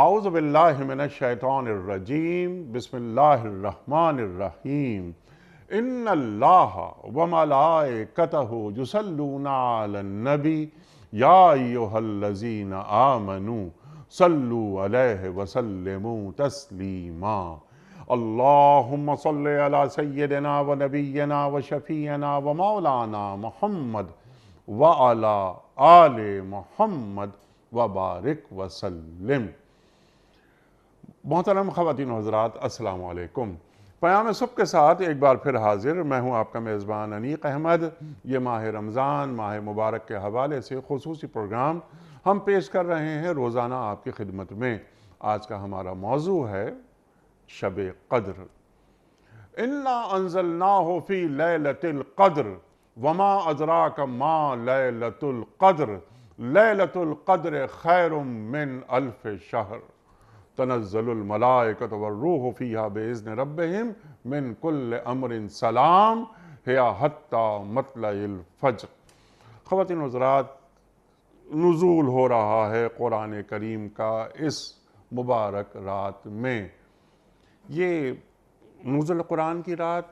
اعوذ باللہ من الشیطان الرجیم بسم اللہ الرحمن الرحیم ان اللہ وملائکتہ یصلون علی النبی یا ایہا الذین آمنوا صلوا علیہ وسلموا تسلیما اللہم صلی علی سیدنا و نبینا و شفیعنا و مولانا محمد وعلی آل محمد وبارک وسلم۔ محترم خواتین و حضرات، السلام علیکم۔ پیام صبح کے ساتھ ایک بار پھر حاضر میں ہوں آپ کا میزبان انیق احمد۔ یہ ماہ رمضان، ماہ مبارک کے حوالے سے خصوصی پروگرام ہم پیش کر رہے ہیں روزانہ آپ کی خدمت میں۔ آج کا ہمارا موضوع ہے شب قدر۔ اِنَّا أَنزَلْنَاهُ فِي لَيْلَةِ الْقَدْرِ وَمَا أَدْرَاكَ مَا لَيْلَةُ الْقَدْرِ لَيْلَةُ الْقَدْرِ خَيْرٌ مِّنْ أَلْفِ شَهْرٍ تنزل الملائکۃ والروح فیہا بإذن ربہم من کل امر سلام ہی حتی مطلع الفجر۔ خواتین و حضرات، نزول ہو رہا ہے قرآن کریم کا اس مبارک رات میں۔ یہ نزول قرآن کی رات،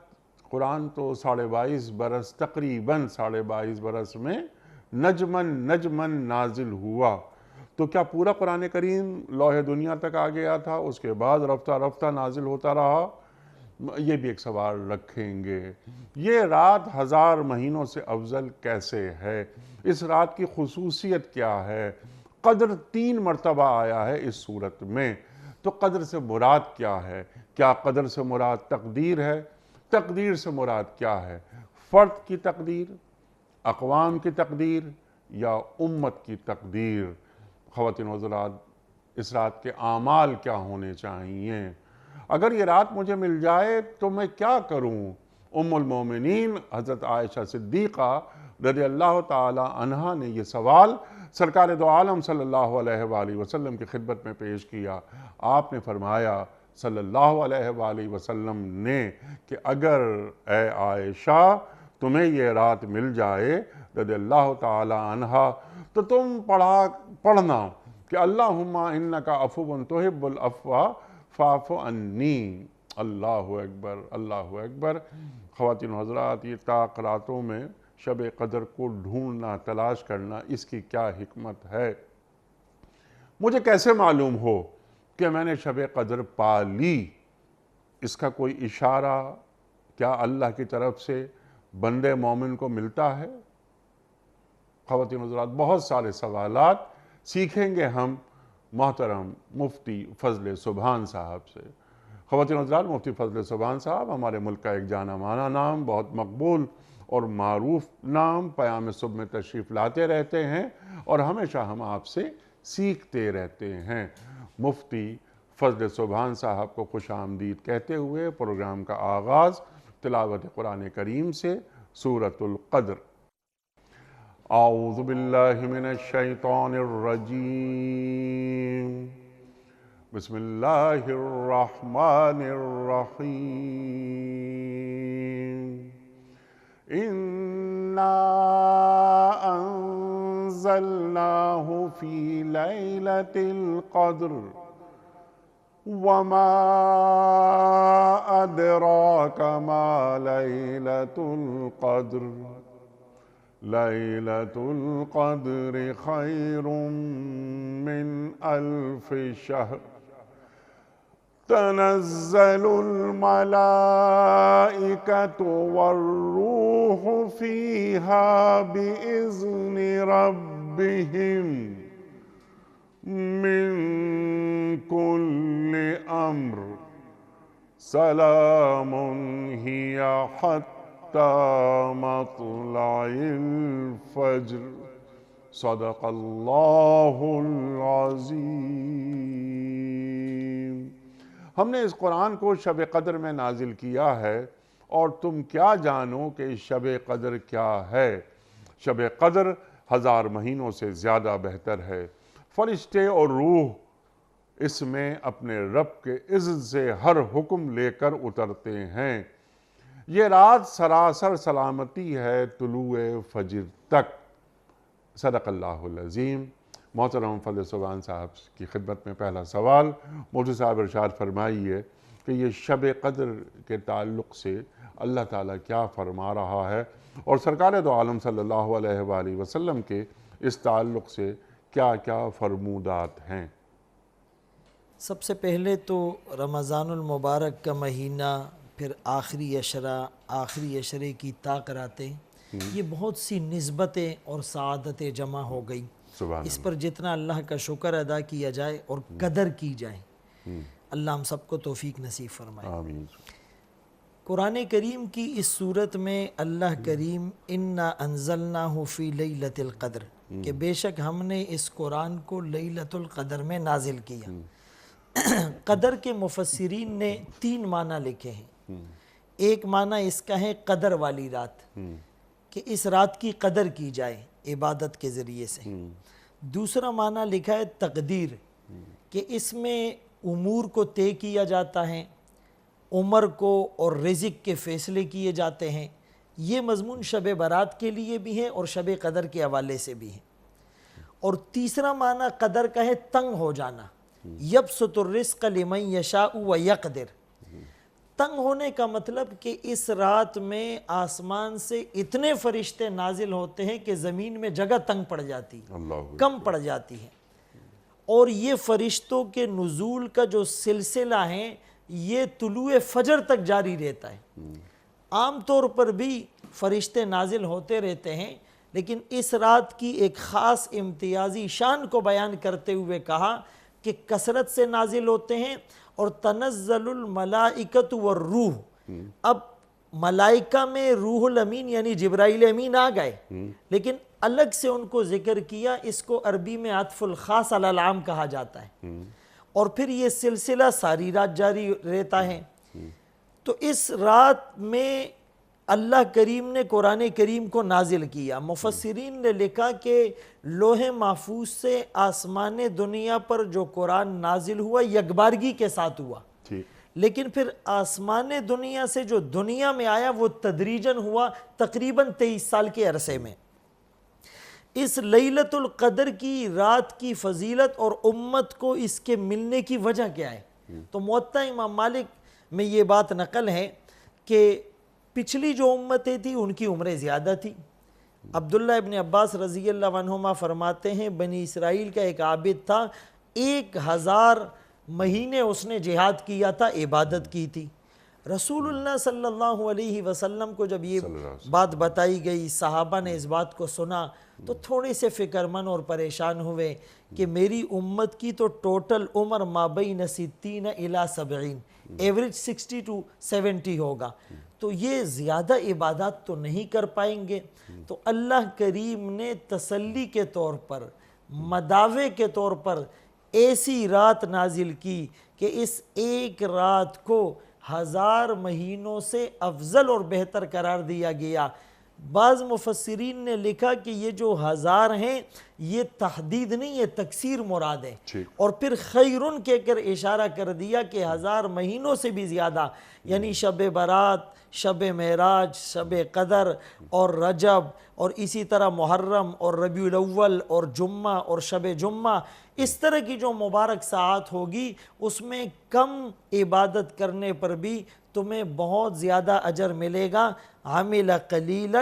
قرآن تو 22.5 برس، تقریباً 22.5 برس میں نجماً نازل ہوا۔ تو کیا پورا قرآن کریم لوح دنیا تک آ گیا تھا، اس کے بعد رفتہ رفتہ نازل ہوتا رہا؟ یہ بھی ایک سوال رکھیں گے۔ یہ رات 1000 مہینوں سے افضل کیسے ہے؟ اس رات کی خصوصیت کیا ہے؟ قدر 3 مرتبہ آیا ہے اس صورت میں۔ تو قدر سے مراد کیا ہے؟ کیا قدر سے مراد تقدیر ہے؟ تقدیر سے مراد کیا ہے؟ فرد کی تقدیر، اقوام کی تقدیر یا امت کی تقدیر؟ خواتین و حضرات، اس رات کے اعمال کیا ہونے چاہیے؟ اگر یہ رات مجھے مل جائے تو میں کیا کروں؟ ام المومنین حضرت عائشہ صدیقہ رضی اللہ تعالی عنہا نے یہ سوال سرکار دو عالم صلی اللہ علیہ وآلہ وسلم کی خدمت میں پیش کیا۔ آپ نے فرمایا صلی اللہ علیہ وآلہ وسلم نے کہ اگر اے عائشہ تمہیں یہ رات مل جائے رضی اللہ تعالی عنہا تو تم پڑھنا کہ اللہم انکا عفو تحب العفو فاعف عنی۔ اللہ اکبر، اللہ اکبر۔ خواتین و حضرات، یہ طاق راتوں میں شب قدر کو ڈھونڈنا، تلاش کرنا، اس کی کیا حکمت ہے؟ مجھے کیسے معلوم ہو کہ میں نے شب قدر پا لی؟ اس کا کوئی اشارہ کیا اللہ کی طرف سے بندے مومن کو ملتا ہے؟ خواتین و حضرات، بہت سارے سوالات سیکھیں گے ہم محترم مفتی فضل سبحان صاحب سے۔ خواتین و حضرات، مفتی فضل سبحان صاحب ہمارے ملک کا ایک جانا مانا نام، بہت مقبول اور معروف نام، پیام صبح میں تشریف لاتے رہتے ہیں اور ہمیشہ ہم آپ سے سیکھتے رہتے ہیں۔ مفتی فضل سبحان صاحب کو خوش آمدید کہتے ہوئے پروگرام کا آغاز تلاوت قرآن کریم سے، سورۃ القدر۔ اعوذ باللہ من الشیطان الرجیم بسم اللہ الرحمن الرحیم انا انزلناہ فی لیلۃ القدر وما ادراک ما لیلۃ القدر لیلۃ القدر خیر من الف شہر تنزل الملائکۃ والروح فیہا بإذن ربہم من کل امر سلام ہی حتی مطلع الفجر۔ صدق اللہ العظیم۔ ہم نے اس قرآن کو شب قدر میں نازل کیا ہے، اور تم کیا جانو کہ شب قدر کیا ہے؟ شب قدر 1000 مہینوں سے زیادہ بہتر ہے۔ فرشتے اور روح اس میں اپنے رب کے اذن سے ہر حکم لے کر اترتے ہیں۔ یہ رات سراسر سلامتی ہے طلوع فجر تک۔ صدق اللہ العظیم۔ محترم فضل سبحان صاحب کی خدمت میں پہلا سوال، مفتی صاحب ارشاد فرمائیے کہ یہ شب قدر کے تعلق سے اللہ تعالیٰ کیا فرما رہا ہے، اور سرکار دو عالم صلی اللہ علیہ وآلہ وسلم کے اس تعلق سے کیا کیا فرمودات ہیں؟ سب سے پہلے تو رمضان المبارک کا مہینہ، پھر آخری عشرے کی راتیں، یہ بہت سی نسبتیں اور سعادتیں جمع ہو گئی۔ اس پر جتنا اللہ کا شکر ادا کیا جائے اور قدر کی جائے، اللہ ہم سب کو توفیق نصیب فرمائے۔ آمین۔ قرآن کریم کی اس صورت میں اللہ کریم انا انزلناہ فی لیلۃ القدر، کہ بے شک ہم نے اس قرآن کو لیلۃ القدر میں نازل کیا۔ قدر کے مفسرین نے 3 معنی لکھے ہیں۔ ایک معنی اس کا ہے قدر والی رات، کہ اس رات کی قدر کی جائے عبادت کے ذریعے سے۔ دوسرا معنی لکھا ہے تقدیر، کہ اس میں امور کو طے کیا جاتا ہے، عمر کو اور رزق کے فیصلے کیے جاتے ہیں۔ یہ مضمون شب برات کے لیے بھی ہے اور شب قدر کے حوالے سے بھی ہے۔ اور تیسرا معنی قدر کا ہے تنگ ہو جانا، یبسط الرزق لمن یشاء ویقدر۔ تنگ ہونے کا مطلب کہ اس رات میں آسمان سے اتنے فرشتے نازل ہوتے ہیں کہ زمین میں جگہ تنگ پڑ جاتی ہے، کم پڑ جاتی ہے۔ اور یہ فرشتوں کے نزول کا جو سلسلہ ہے یہ طلوع فجر تک جاری رہتا ہے۔ عام طور پر بھی فرشتے نازل ہوتے رہتے ہیں، لیکن اس رات کی ایک خاص امتیازی شان کو بیان کرتے ہوئے کہا کہ کثرت سے نازل ہوتے ہیں، اور تنزل الملائکۃ والروح۔ اب ملائکہ میں روح الامین یعنی جبرائیل امین آ گئے، لیکن الگ سے ان کو ذکر کیا، اس کو عربی میں عطف الخاص علی العام کہا جاتا ہے۔ اور پھر یہ سلسلہ ساری رات جاری رہتا ہے۔ تو اس رات میں اللہ کریم نے قرآن کریم کو نازل کیا۔ مفسرین نے لکھا کہ لوح محفوظ سے آسمان دنیا پر جو قرآن نازل ہوا یکبارگی کے ساتھ ہوا، لیکن پھر آسمان دنیا سے جو دنیا میں آیا وہ تدریجاً ہوا، تقریباً 23 سال کے عرصے میں۔ اس لیلۃ القدر کی رات کی فضیلت اور امت کو اس کے ملنے کی وجہ کیا ہے؟ تو موطا امام مالک میں یہ بات نقل ہے کہ پچھلی جو امتیں تھیں ان کی عمریں زیادہ تھی۔ عبداللہ ابن عباس رضی اللہ عنہما فرماتے ہیں بنی اسرائیل کا ایک عابد تھا، 1000 مہینے اس نے جہاد کیا تھا، عبادت کی تھی۔ رسول اللہ صلی اللہ علیہ وسلم کو جب یہ بات بتائی گئی، صحابہ نے اس بات کو سنا تو تھوڑے سے فکر مند اور پریشان ہوئے کہ میری امت کی تو ٹوٹل عمر مابین 60 الی 70، ایوریج 60 to 70 ہوگا، تو یہ زیادہ عبادات تو نہیں کر پائیں گے۔ تو اللہ کریم نے تسلی کے طور پر، مداوے کے طور پر ایسی رات نازل کی کہ اس ایک رات کو 1000 مہینوں سے افضل اور بہتر قرار دیا گیا۔ بعض مفسرین نے لکھا کہ یہ جو 1000 ہیں یہ تحدید نہیں، یہ تکثیر مراد ہے، اور پھر خیرن کہہ کر اشارہ کر دیا کہ 1000 مہینوں سے بھی زیادہ، یعنی شب برات، شب معراج، شب قدر اور رجب، اور اسی طرح محرم اور ربیع الاول اور جمعہ اور شب جمعہ، اس طرح کی جو مبارک ساعات ہوگی اس میں کم عبادت کرنے پر بھی تمہیں بہت زیادہ اجر ملے گا۔ عامل قلیلا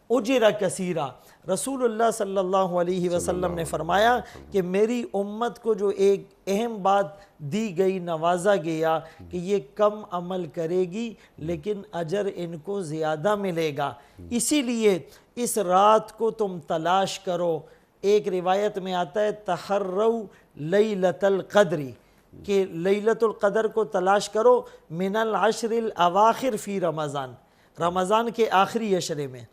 اجر کثیرا۔ رسول اللہ صلی اللہ علیہ وسلم نے فرمایا کہ میری امت کو جو ایک اہم بات دی گئی، نوازا گیا کہ یہ کم عمل کرے گی لیکن اجر ان کو زیادہ ملے گا، اسی لیے اس رات کو تم تلاش کرو۔ ایک روایت میں آتا ہے تحروا لیلۃ القدر، کہ لیلۃ القدر کو تلاش کرو من العشر الاواخر فی رمضان، رمضان کے آخری عشرے میں۔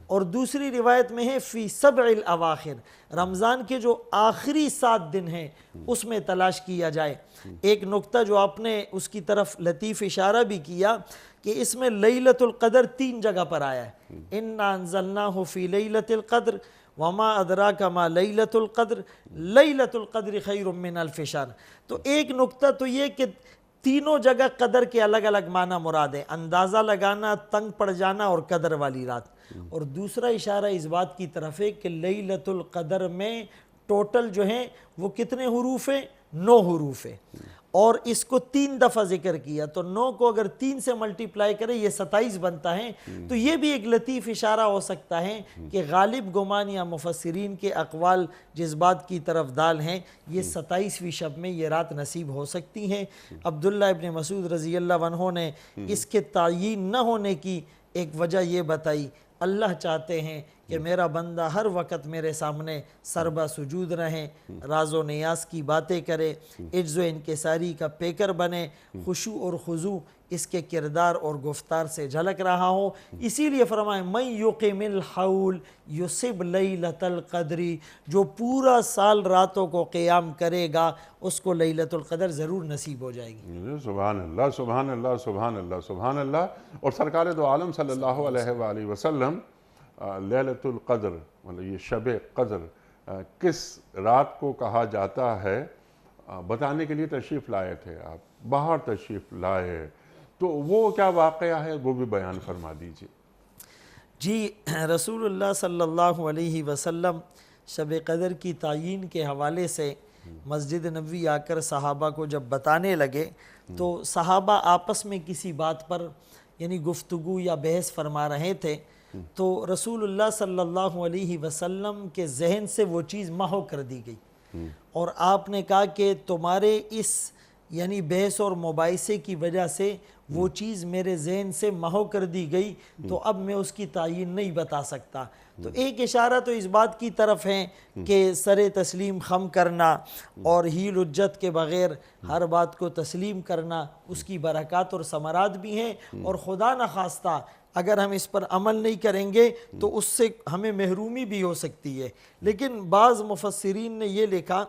اور دوسری روایت میں ہے فی 7 الاواخر، رمضان کے جو آخری 7 دن ہیں اس میں تلاش کیا جائے۔ ایک نقطہ جو آپ نے اس کی طرف لطیف اشارہ بھی کیا کہ اس میں لیلۃ القدر 3 جگہ پر آیا ہے، انا انزلناہ فی لیلۃ القدر وما ادراک ما لیلۃ القدر لیلۃ القدر خیر من الف شہر۔ تو ایک نقطہ تو یہ کہ تینوں جگہ قدر کے الگ الگ معنی مراد ہے، اندازہ لگانا، تنگ پڑ جانا اور قدر والی رات۔ اور دوسرا اشارہ اس بات کی طرف ہے کہ لیلۃ القدر میں ٹوٹل جو ہیں وہ کتنے حروف ہیں؟ 9 حروف ہیں، اور اس کو 3 دفعہ ذکر کیا، تو 9 کو اگر 3 سے ملٹیپلائی کرے یہ 27 بنتا ہے۔ تو یہ بھی ایک لطیف اشارہ ہو سکتا ہے کہ غالب گمان یا مفسرین کے اقوال جس بات کی طرف دال ہیں، یہ 27ویں شب میں یہ رات نصیب ہو سکتی ہیں۔ عبداللہ ابن مسعود رضی اللہ عنہ نے اس کے تعین نہ ہونے کی ایک وجہ یہ بتائی، اللہ چاہتے ہیں کہ میرا بندہ ہر وقت میرے سامنے سربا سجود رہے، راز و نیاز کی باتیں کرے، عجز و انکساری کا پیکر بنے، خشوع اور خضوع اس کے کردار اور گفتار سے جھلک رہا ہو۔ اسی لیے فرمائے من یقم الحول یصب لیلۃ القدر، جو پورا سال راتوں کو قیام کرے گا اس کو لیلۃ القدر ضرور نصیب ہو جائے گی۔ سبحان اللہ سبحان اللہ سبحان اللہ سبحان اللہ۔ اور سرکار دو عالم صلی اللہ علیہ وآلہ وسلم لیلۃ القدر مطلب یہ شب قدر کس رات کو کہا جاتا ہے بتانے کے لیے تشریف لائے تھے، آپ باہر تشریف لائے، تو وہ کیا واقعہ ہے وہ بھی بیان فرما دیجیے۔ جی، رسول اللہ صلی اللہ علیہ وسلم شب قدر کی تعیین کے حوالے سے مسجد نبوی آ کر صحابہ کو جب بتانے لگے تو صحابہ آپس میں کسی بات پر یعنی گفتگو یا بحث فرما رہے تھے، تو رسول اللہ صلی اللہ علیہ وسلم کے ذہن سے وہ چیز محو کر دی گئی، اور آپ نے کہا کہ تمہارے اس یعنی بحث اور مباحثے کی وجہ سے وہ چیز میرے ذہن سے محو کر دی گئی، تو اب میں اس کی تعیین نہیں بتا سکتا۔ تو ایک اشارہ تو اس بات کی طرف ہے کہ سر تسلیم خم کرنا اور ہیل حجت کے بغیر ہر بات کو تسلیم کرنا اس کی برکات اور ثمرات بھی ہیں، اور خدا نخواستہ اگر ہم اس پر عمل نہیں کریں گے تو اس سے ہمیں محرومی بھی ہو سکتی ہے۔ لیکن بعض مفسرین نے یہ لکھا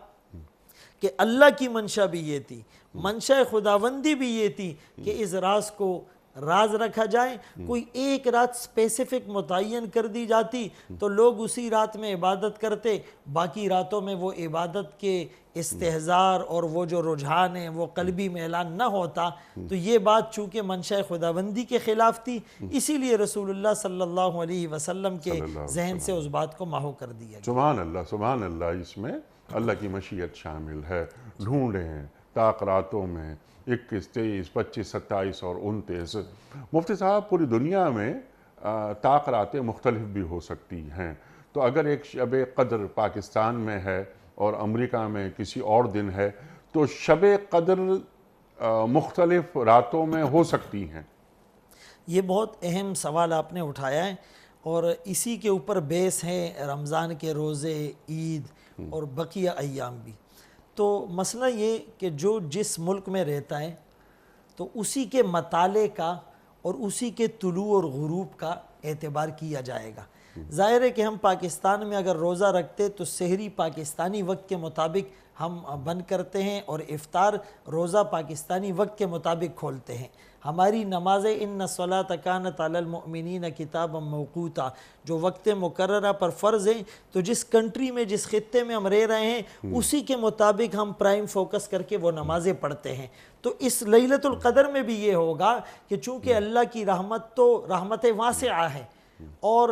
کہ اللہ کی منشا بھی یہ تھی، منشا خداوندی بھی یہ تھی کہ اس راز کو راز رکھا جائے، کوئی ایک رات اسپیسیفک متعین کر دی جاتی تو لوگ اسی رات میں عبادت کرتے، باقی راتوں میں وہ عبادت کے استحضار اور وہ جو رجحان ہیں وہ قلبی میلان نہ ہوتا، تو یہ بات چونکہ منشاء خداوندی کے خلاف تھی، اسی لیے رسول اللہ صلی اللہ علیہ وسلم کے ذہن سے اس بات کو محو کر دیا گیا۔ سبحان اللہ سبحان اللہ، اس میں اللہ کی مشیت شامل ہے۔ ڈھونڈیں طاق راتوں میں 21، 23، 25، 27 اور 29۔ مفتی صاحب پوری دنیا میں طاق راتیں مختلف بھی ہو سکتی ہیں، تو اگر ایک شب قدر پاکستان میں ہے اور امریکہ میں کسی اور دن ہے تو شب قدر مختلف راتوں میں ہو سکتی ہیں۔ یہ بہت اہم سوال آپ نے اٹھایا ہے، اور اسی کے اوپر بیس ہے رمضان کے روزے، عید اور بقیہ ایام بھی۔ تو مسئلہ یہ کہ جو جس ملک میں رہتا ہے تو اسی کے مطالعے کا اور اسی کے طلوع اور غروب کا اعتبار کیا جائے گا۔ ظاہر ہے کہ ہم پاکستان میں اگر روزہ رکھتے تو سحری پاکستانی وقت کے مطابق ہم بند کرتے ہیں اور افطار روزہ پاکستانی وقت کے مطابق کھولتے ہیں۔ ہماری نمازیں ان الصلاۃ کانت علی المؤمنین کتابا موقوتا جو وقت مقررہ پر فرض ہیں، تو جس کنٹری میں جس خطے میں ہم رہ رہے ہیں اسی کے مطابق ہم پرائم فوکس کر کے وہ نمازیں پڑھتے ہیں۔ تو اس لیلۃ القدر میں بھی یہ ہوگا کہ چونکہ اللہ کی رحمت تو رحمت واسعہ ہے، اور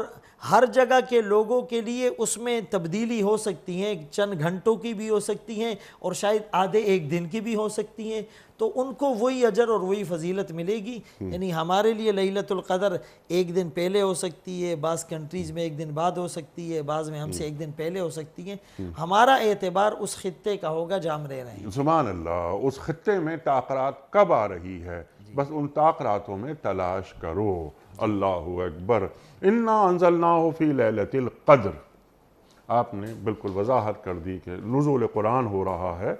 ہر جگہ کے لوگوں کے لیے اس میں تبدیلی ہو سکتی ہیں، چند گھنٹوں کی بھی ہو سکتی ہیں اور شاید آدھے ایک دن کی بھی ہو سکتی ہیں، تو ان کو وہی اجر اور وہی فضیلت ملے گی۔ یعنی ہمارے لیے لیلۃ القدر ایک دن پہلے ہو سکتی ہے، بعض کنٹریز میں ایک دن بعد ہو سکتی ہے، بعض میں ہم سے ایک دن پہلے ہو سکتی ہے۔ ہمارا اعتبار اس خطے کا ہوگا جہاں ہم رہ رہے ہیں۔ سبحان اللہ، اس خطے میں طاقرات کب آ رہی ہے، بس ان طاقراتوں میں تلاش کرو۔ اللہ اکبر۔ انا انزلناہ فی لیلۃ القدر، آپ نے بالکل وضاحت کر دی کہ نزول قرآن ہو رہا ہے،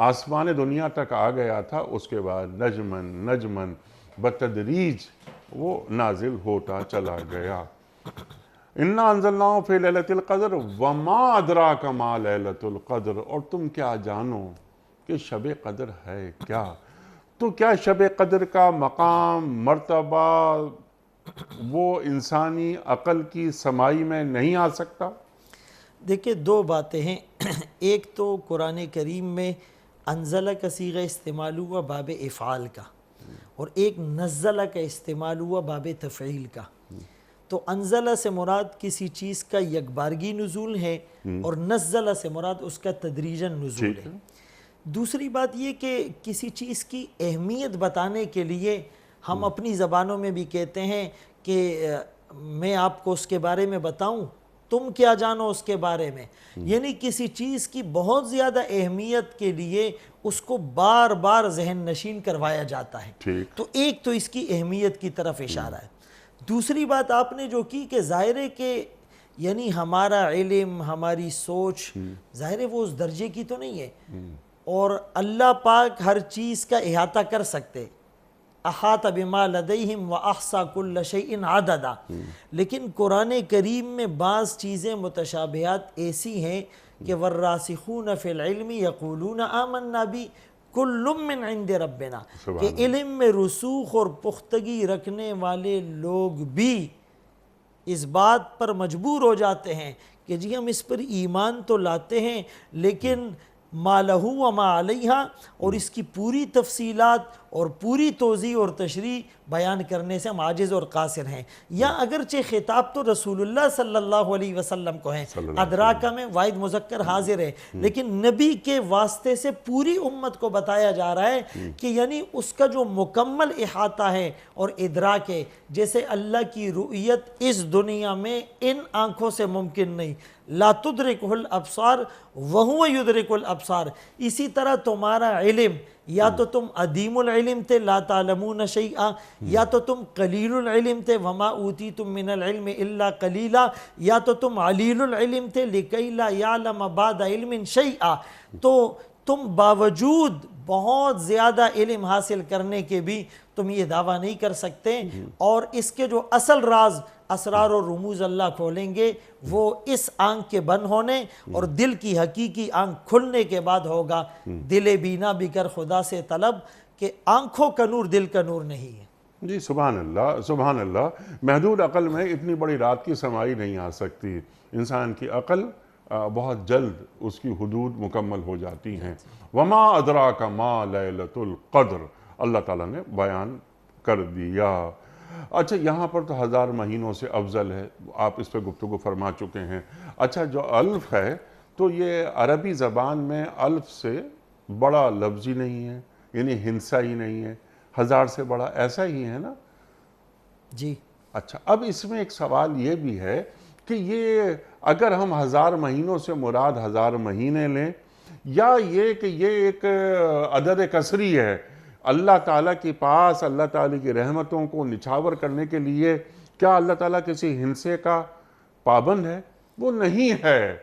آسمان دنیا تک آ گیا تھا، اس کے بعد نجمن نجمن بتدریج وہ نازل ہوتا چلا گیا۔ انا انزلناہ فی لیلۃ القدر وما ادراک ما لیلۃ القدر، اور تم کیا جانو کہ شب قدر ہے کیا؟ تو کیا شب قدر کا مقام مرتبہ وہ انسانی عقل کی سمائی میں نہیں آ سکتا؟ دیکھیں دو باتیں ہیں، ایک تو قرآن کریم میں انزلہ کا صیغہ استعمال ہوا باب افعال کا، اور ایک نزلہ کا استعمال ہوا باب تفعیل کا۔ تو انزلہ سے مراد کسی چیز کا یکبارگی نزول ہے اور نزلہ سے مراد اس کا تدریجاً نزول ہے۔ دوسری بات یہ کہ کسی چیز کی اہمیت بتانے کے لیے ہم اپنی زبانوں میں بھی کہتے ہیں کہ میں آپ کو اس کے بارے میں بتاؤں، تم کیا جانو اس کے بارے میں، یعنی کسی چیز کی بہت زیادہ اہمیت کے لیے اس کو بار بار ذہن نشین کروایا جاتا ہے۔ تو ایک تو اس کی اہمیت کی طرف اشارہ ہے۔ دوسری بات آپ نے جو کی کہ ظاہر ہے کہ یعنی ہمارا علم، ہماری سوچ ظاہر ہے وہ اس درجے کی تو نہیں ہے، اور اللہ پاک ہر چیز کا احاطہ کر سکتے، احاط بما لدیہم واحصا کل شیء عددا، لیکن قرآن کریم میں بعض چیزیں متشابہات ایسی ہیں کہ والراسخون فی العلم یقولون آمنا بی کل من عند ربنا، کہ علم میں رسوخ اور پختگی رکھنے والے لوگ بھی اس بات پر مجبور ہو جاتے ہیں کہ جی ہم اس پر ایمان تو لاتے ہیں، لیکن ما لہو وما علیہا، اور اس کی پوری تفصیلات اور پوری توضیح اور تشریح بیان کرنے سے ہم عاجز اور قاصر ہیں۔ یا اگرچہ خطاب تو رسول اللہ صلی اللہ علیہ وسلم کو ہے، ادراکہ میں واحد مذکر حاضر ہے، لیکن نبی کے واسطے سے پوری امت کو بتایا جا رہا ہے کہ یعنی اس کا جو مکمل احاطہ ہے اور ادراک ہے، جیسے اللہ کی رؤیت اس دنیا میں ان آنکھوں سے ممکن نہیں، لا تدرکہ الابصار وہو یدرک الابصار، اسی طرح تمہارا علم یا تو تم عدیم العلم تھے لا تعلمون شیئا، یا تو تم قلیل العلم تھے وما اوتیتم من العلم الا قلیلا، یا تو تم علیل العلم تھے لکی لا یعلم بعد علم شیئا، تو تم باوجود بہت زیادہ علم حاصل کرنے کے بھی تم یہ دعویٰ نہیں کر سکتے، اور اس کے جو اصل راز اسرار و رموز اللہ کھولیں گے وہ اس آنکھ کے بند ہونے اور دل کی حقیقی آنکھ کھلنے کے بعد ہوگا۔ دل بینا بھی کر خدا سے طلب، کہ آنکھوں کا نور دل کا نور نہیں ہے۔ جی سبحان اللہ، سبحان اللہ۔ محدود عقل میں اتنی بڑی رات کی سمائی نہیں آ سکتی، انسان کی عقل بہت جلد اس کی حدود مکمل ہو جاتی ہیں۔ وما ادراک ما لیلۃ القدر، اللہ تعالیٰ نے بیان کر دیا۔ اچھا یہاں پر تو 1000 مہینوں سے افضل ہے، آپ اس پہ گفتگو فرما چکے ہیں۔ اچھا جو الف ہے تو یہ عربی زبان میں الف سے بڑا لفظ ہی نہیں ہے، یعنی ہندسہ ہی نہیں ہے، 1000 سے بڑا ایسا ہی ہے نا؟ جی اچھا اب اس میں ایک سوال یہ بھی ہے کہ یہ اگر ہم 1000 مہینوں سے مراد 1000 مہینے لیں، یا یہ کہ یہ ایک عدد کسری ہے، اللہ تعالیٰ کے پاس اللہ تعالیٰ کی رحمتوں کو نچھاور کرنے کے لیے کیا اللہ تعالیٰ کسی ہندسے کا پابند ہے؟ وہ نہیں ہے۔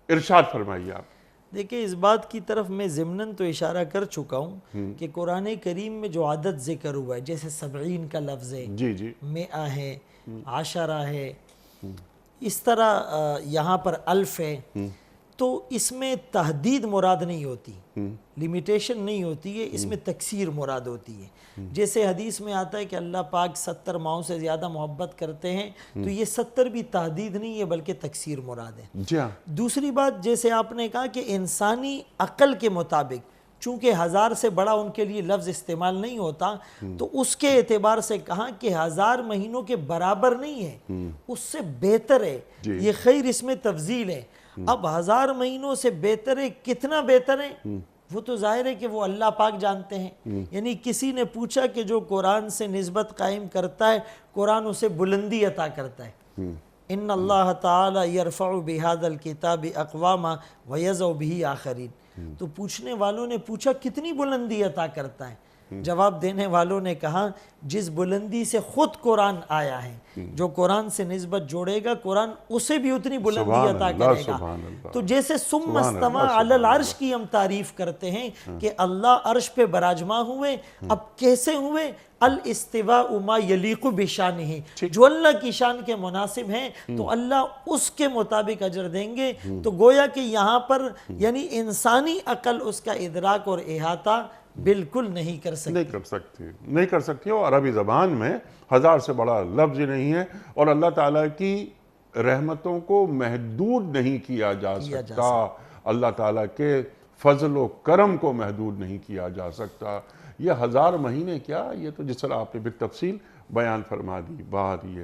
ارشاد فرمائیے آپ۔ دیکھیں اس بات کی طرف میں ضمناً تو اشارہ کر چکا ہوں کہ قرآن کریم میں جو عدد ذکر ہوا ہے، جیسے 70 کا لفظ ہے، جی جی، 100 ہے، 10 ہے، اس طرح یہاں پر الف ہے، تو اس میں تحدید مراد نہیں ہوتی، لیمیٹیشن نہیں ہوتی ہے، اس میں تکثیر مراد ہوتی ہے۔ جیسے حدیث میں آتا ہے کہ اللہ پاک 70 ماؤں سے زیادہ محبت کرتے ہیں، تو یہ 70 بھی تحدید نہیں ہے بلکہ تکثیر مراد ہے۔ جی ہاں۔ دوسری بات جیسے آپ نے کہا کہ انسانی عقل کے مطابق چونکہ 1000 سے بڑا ان کے لیے لفظ استعمال نہیں ہوتا، تو اس کے اعتبار سے کہا کہ 1000 مہینوں کے برابر نہیں ہے، اس سے بہتر ہے، یہ خیر اس میں تفضیل ہے۔ اب 1000 مہینوں سے بہتر ہے، کتنا بہتر ہے وہ تو ظاہر ہے کہ وہ اللہ پاک جانتے ہیں۔ یعنی کسی نے پوچھا کہ جو قرآن سے نسبت قائم کرتا ہے، قرآن اسے بلندی عطا کرتا ہے۔ ان اللہ تعالی یرفع بہذا الکتاب اقواما ویضع بہ آخرین، تو پوچھنے والوں نے پوچھا کتنی بلندی عطا کرتا ہے؟ جواب دینے والوں نے کہا جس بلندی سے خود قرآن آیا ہے، جو قرآن سے نسبت جوڑے گا قرآن اسے بھی اتنی بلندی عطا کرے گا۔ تو جیسے ثم استوى علی العرش کی ہم تعریف کرتے ہیں کہ اللہ عرش پہ براجماں ہوئے، اب کیسے ہوئے؟ الاستواء ما یلیق بشانہ، جو اللہ کی شان کے مناسب ہیں تو اللہ اس کے مطابق اجر دیں گے۔ تو گویا کہ یہاں پر یعنی انسانی عقل اس کا ادراک اور احاطہ بالکل نہیں کر سکتی، اور عربی زبان میں 1000 سے بڑا لفظ نہیں ہے، اور اللہ تعالیٰ کی رحمتوں کو محدود نہیں کیا جا سکتا، اللہ تعالیٰ کے فضل و کرم کو محدود نہیں کیا جا سکتا۔ یہ 1000 مہینے کیا، یہ تو جس طرح آپ نے بالتفصیل بیان فرما دی بات یہ۔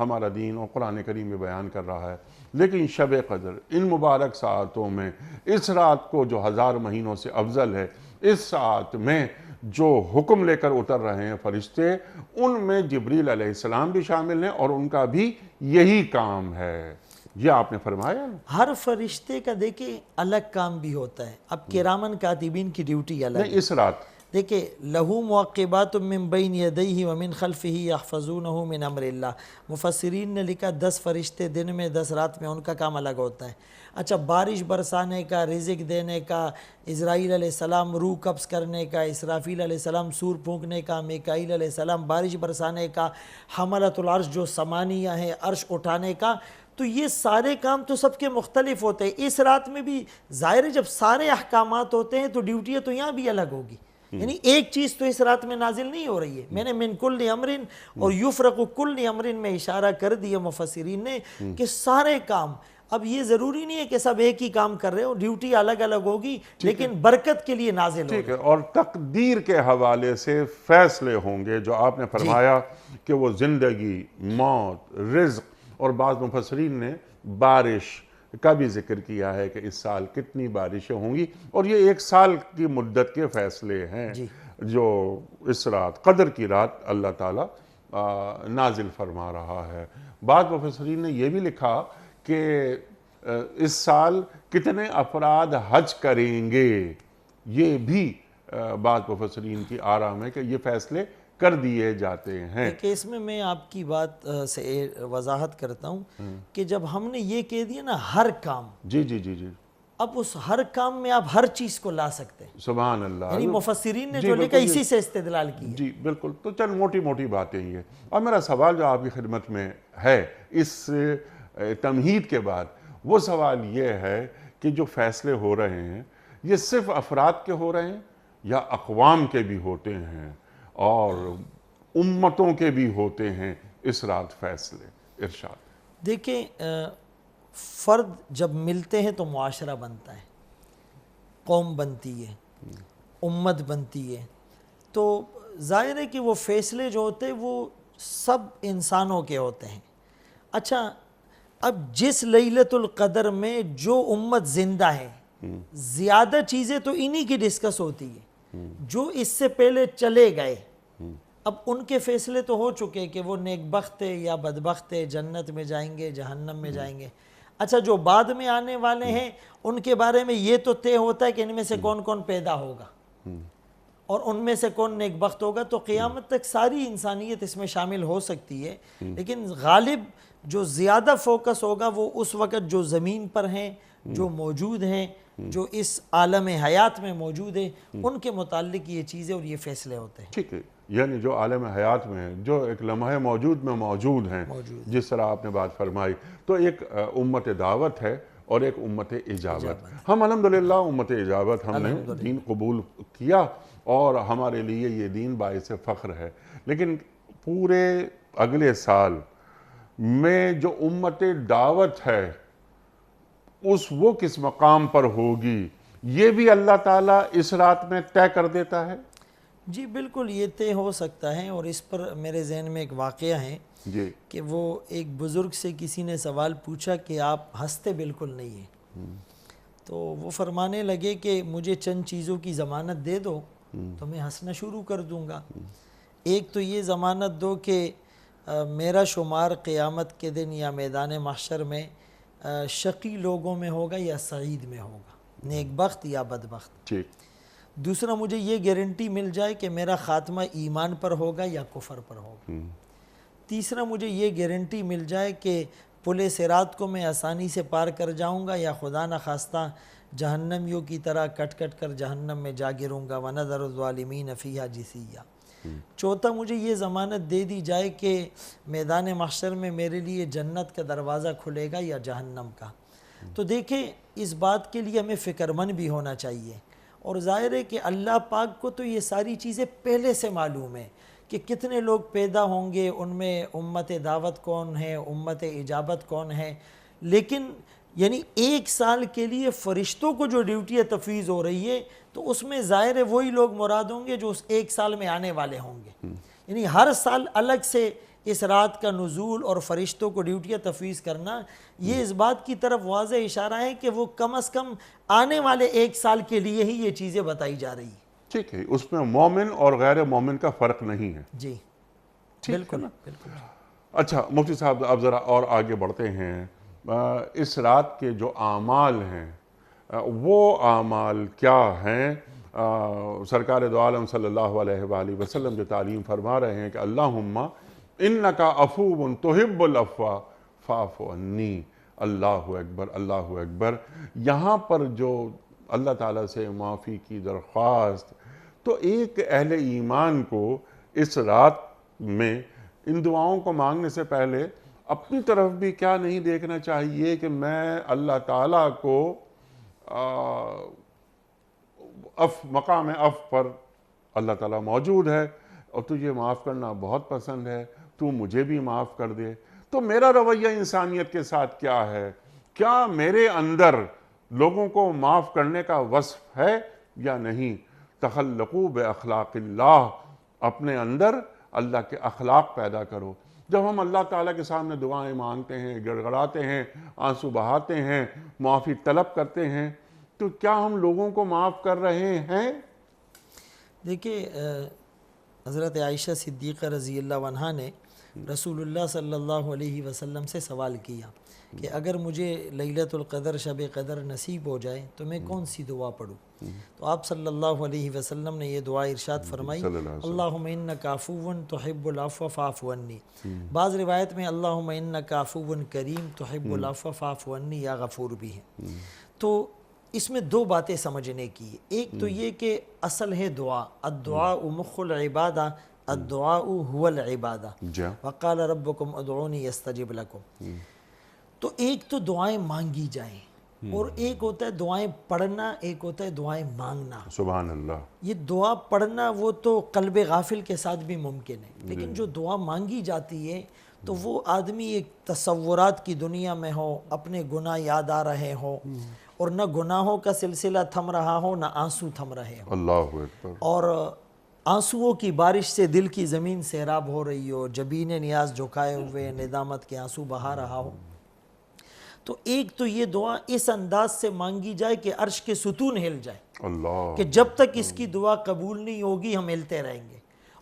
ہمارا دین اور قرآن کریم میں بیان کر رہا ہے۔ لیکن شب قدر ان مبارک ساعتوں میں، اس رات کو جو 1000 مہینوں سے افضل ہے، اس ساعت میں جو حکم لے کر اتر رہے ہیں فرشتے، ان میں جبریل علیہ السلام بھی شامل ہیں اور ان کا بھی یہی کام ہے۔ یہ آپ نے فرمایا نا؟ ہر فرشتے کا دیکھیں الگ کام بھی ہوتا ہے۔ اب کرامن کاتبین کی ڈیوٹی الگ نہیں، ہے۔ اس رات دیکھیں لہو معقبات من بین یدیہ ومن خلفہ یحفظونہ من امر اللہ، مفسرین نے لکھا 10 فرشتے دن میں 10 رات میں، ان کا کام الگ ہوتا ہے۔ اچھا، بارش برسانے کا، رزق دینے کا، اسرائیل علیہ السلام روح قبض کرنے کا، اسرافیل علیہ السلام سور پھونکنے کا، میکائیل علیہ السلام بارش برسانے کا، حملۃ العرش جو ثمانیہ ہے عرش اٹھانے کا، تو یہ سارے کام تو سب کے مختلف ہوتے ہیں۔ اس رات میں بھی ظاہر ہے جب سارے احکامات ہوتے ہیں تو ڈیوٹیاں تو یہاں بھی الگ ہوگی، یعنی ایک چیز تو اس رات میں نازل نہیں ہو رہی ہے۔ میں نے من کل امرن اور یفرق کل امرن میں اشارہ کر دیا مفسرین نے کہ سارے کام، اب یہ ضروری نہیں ہے کہ سب ایک ہی کام کر رہے ہو، ڈیوٹی الگ الگ ہوگی لیکن برکت کے لیے نازل ہوگی۔ ٹھیک ہے، اور تقدیر کے حوالے سے فیصلے ہوں گے، جو آپ نے فرمایا کہ وہ زندگی، موت، رزق، اور بعض مفسرین نے بارش کا بھی ذکر کیا ہے کہ اس سال کتنی بارشیں ہوں گی، اور یہ 1 سال کی مدت کے فیصلے ہیں جو اس رات، قدر کی رات، اللہ تعالیٰ نازل فرما رہا ہے۔ بعض مفسرین نے یہ بھی لکھا کہ اس سال کتنے افراد حج کریں گے، یہ بھی بعض مفسرین کی آراء میں کہ یہ فیصلے کر دیے جاتے ہیں۔ کہ اس میں آپ کی بات سے وضاحت کرتا ہوں کہ جب ہم نے یہ کہہ دیا نا ہر کام، جی جی جی جی، اب اس ہر کام میں آپ ہر چیز کو لا سکتے ہیں، سبحان اللہ، یعنی مفسرین نے جو لکھا اسی سے استدلال کی ہے۔ جی بالکل، تو چند موٹی موٹی باتیں یہ۔ اور میرا سوال جو آپ کی خدمت میں ہے اس تمہید کے بعد، وہ سوال یہ ہے کہ جو فیصلے ہو رہے ہیں یہ صرف افراد کے ہو رہے ہیں یا اقوام کے بھی ہوتے ہیں اور امتوں کے بھی ہوتے ہیں اس رات فیصلے؟ ارشاد۔ دیکھیں فرد جب ملتے ہیں تو معاشرہ بنتا ہے، قوم بنتی ہے، امت بنتی ہے، تو ظاہر ہے کہ وہ فیصلے جو ہوتے ہیں وہ سب انسانوں کے ہوتے ہیں۔ اچھا، اب جس لیلۃ القدر میں جو امت زندہ ہے، زیادہ چیزیں تو انہی کی ڈسکس ہوتی ہے۔ جو اس سے پہلے چلے گئے، اب ان کے فیصلے تو ہو چکے کہ وہ نیک بخت ہے یا بدبخت ہے، جنت میں جائیں گے، جہنم میں جائیں گے۔ اچھا، جو بعد میں آنے والے ہیں ان کے بارے میں یہ تو طے ہوتا ہے کہ ان میں سے کون کون پیدا ہوگا اور ان میں سے کون نیک بخت ہوگا، تو قیامت تک ساری انسانیت اس میں شامل ہو سکتی ہے۔ لیکن غالب جو زیادہ فوکس ہوگا وہ اس وقت جو زمین پر ہیں، جو موجود ہیں، جو اس عالم حیات میں موجود ہیں، ان کے متعلق یہ چیزیں اور یہ فیصلے ہوتے ہیں۔ ٹھیک ہے، یعنی جو عالم حیات میں ہیں، جو ایک لمحہ موجود میں موجود ہیں، جس طرح آپ نے بات فرمائی، تو ایک امت دعوت ہے اور ایک امت اجابت۔ ہم الحمدللہ امت اجابت، ہم نے دین قبول کیا اور ہمارے لیے یہ دین باعث فخر ہے۔ لیکن پورے اگلے سال میں جو امت دعوت ہے وہ کس مقام پر ہوگی، یہ بھی اللہ تعالیٰ اس رات میں طے کر دیتا ہے؟ جی بالکل، یہ طے ہو سکتا ہے، اور اس پر میرے ذہن میں ایک واقعہ ہے کہ وہ ایک بزرگ سے کسی نے سوال پوچھا کہ آپ ہنستے بالکل نہیں ہیں، تو وہ فرمانے لگے کہ مجھے چند چیزوں کی ضمانت دے دو تو میں ہنسنا شروع کر دوں گا۔ ایک تو یہ ضمانت دو کہ میرا شمار قیامت کے دن یا میدان محشر میں شقی لوگوں میں ہوگا یا سعید میں ہوگا، نیک بخت یا بدبخت۔ دوسرا، مجھے یہ گارنٹی مل جائے کہ میرا خاتمہ ایمان پر ہوگا یا کفر پر ہوگا۔ تیسرا، مجھے یہ گارنٹی مل جائے کہ پل صراط کو میں آسانی سے پار کر جاؤں گا یا خدا نخواستہ جہنمیوں کی طرح کٹ کٹ کر جہنم میں جا گروں گا، وَنَذَرُ الظَّالِمِينَ فِيهَا جِثِيًّا۔ چوتھا، مجھے یہ ضمانت دے دی جائے کہ میدان محشر میں میرے لیے جنت کا دروازہ کھلے گا یا جہنم کا۔ تو دیکھیں، اس بات کے لیے ہمیں فکر مند بھی ہونا چاہیے، اور ظاہر ہے کہ اللہ پاک کو تو یہ ساری چیزیں پہلے سے معلوم ہے کہ کتنے لوگ پیدا ہوں گے، ان میں امت دعوت کون ہے، امت اجابت کون ہے۔ لیکن یعنی 1 سال کے لیے فرشتوں کو جو ڈیوٹیاں تفویض ہو رہی ہے، تو اس میں ظاہر ہے وہی لوگ مراد ہوں گے جو اس 1 سال میں آنے والے ہوں گے۔ یعنی ہر سال الگ سے اس رات کا نزول اور فرشتوں کو ڈیوٹیاں تفویض کرنا، یہ اس بات کی طرف واضح اشارہ ہے کہ وہ کم از کم آنے والے 1 سال کے لیے ہی یہ چیزیں بتائی جا رہی ہیں۔ ٹھیک ہے، اس میں مومن اور غیر مومن کا فرق نہیں ہے۔ جی بالکل بالکل۔ اچھا مفتی صاحب، اب ذرا اور آگے بڑھتے ہیں۔ اس رات کے جو اعمال ہیں وہ اعمال کیا ہیں؟ سرکار دو عالم صلی اللہ علیہ وآلہ وسلم جو تعلیم فرما رہے ہیں کہ اللہم انکا عفو تحب العفو فاعف عنی، اللہ اکبر اللہ اکبر۔ یہاں پر جو اللہ تعالیٰ سے معافی کی درخواست، تو ایک اہل ایمان کو اس رات میں ان دعاؤں کو مانگنے سے پہلے اپنی طرف بھی کیا نہیں دیکھنا چاہیے کہ میں اللہ تعالیٰ کو مقام اف پر اللہ تعالیٰ موجود ہے اور تجھے معاف کرنا بہت پسند ہے، تو مجھے بھی معاف کر دے۔ تو میرا رویہ انسانیت کے ساتھ کیا ہے؟ کیا میرے اندر لوگوں کو معاف کرنے کا وصف ہے یا نہیں؟ تخلقوا باخلاق اللہ، اپنے اندر اللہ کے اخلاق پیدا کرو۔ جب ہم اللہ تعالیٰ کے سامنے دعائیں مانگتے ہیں، گڑ گڑاتے ہیں، آنسو بہاتے ہیں، معافی طلب کرتے ہیں، تو کیا ہم لوگوں کو معاف کر رہے ہیں؟ دیکھیے حضرت عائشہ صدیقہ رضی اللہ عنہا نے رسول اللہ صلی اللہ علیہ وسلم سے سوال کیا کہ اگر مجھے لیلۃ القدر شب قدر نصیب ہو جائے تو میں کون سی دعا پڑھوں؟ تو آپ صلی اللہ علیہ وسلم نے یہ دعا ارشاد فرمائی، اللہم انک عفو تحب العفو فاعف عنی۔ بعض روایت میں اللہم انک عفو کریم تحب العفو فاعف عنی یا غفور بھی ہے۔ تو اس میں 2 باتیں سمجھنے کی، ایک تو یہ کہ اصل ہے دعا، الدعاء مخ العبادہ، الدعاء هو العبادہ، وقال ربکم ادعونی استجب لکم۔ تو ایک تو دعائیں مانگی جائیں، اور ایک ہوتا ہے دعائیں پڑھنا، ایک ہوتا ہے دعائیں مانگنا۔ سبحان اللہ۔ یہ دعا پڑھنا وہ تو قلب غافل کے ساتھ بھی ممکن ہے، لیکن جو دعا مانگی جاتی ہے تو وہ آدمی ایک تصورات کی دنیا میں ہو، اپنے گناہ یاد آ رہے ہو، اور نہ گناہوں کا سلسلہ تھم رہا ہو، نہ آنسو تھم رہے ہو، اللہ اکبر، اور آنسوؤں کی بارش سے دل کی زمین سیراب ہو رہی ہو، جبین نیاز جھکائے ہوئے ندامت کے آنسو بہا رہا ہو۔ تو ایک تو یہ دعا اس انداز سے مانگی جائے کہ عرش کے ستون ہل جائے، اللہ، کہ جب تک اس کی دعا قبول نہیں ہوگی ہم ہلتے رہیں گے،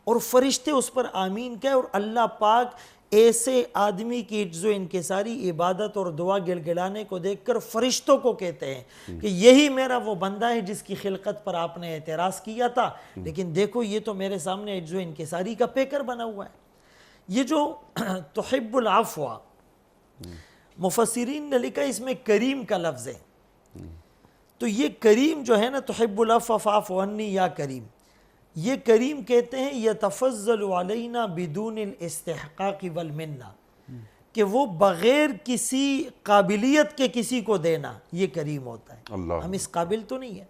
اور فرشتے اس پر آمین کہے، اور اللہ پاک ایسے آدمی کی عجز و انکساری عبادت اور دعا گڑگڑانے کو دیکھ کر فرشتوں کو کہتے ہیں کہ یہی میرا وہ بندہ ہے جس کی خلقت پر آپ نے اعتراض کیا تھا، لیکن دیکھو یہ تو میرے سامنے عجز و انکساری کا پیکر بنا ہوا ہے۔ یہ جو تحب العفو، مفسرین نے لکھا اس میں کریم کا لفظ ہے، تو یہ کریم جو ہے نا، تحب العفو فاعف عنی یا کریم، یہ کریم کہتے ہیں یتفضل علینا بدون الاستحقاق والمنہ، کہ وہ بغیر کسی قابلیت کے کسی کو دینا، یہ کریم ہوتا ہے، ہم اس قابل تو نہیں ہیں۔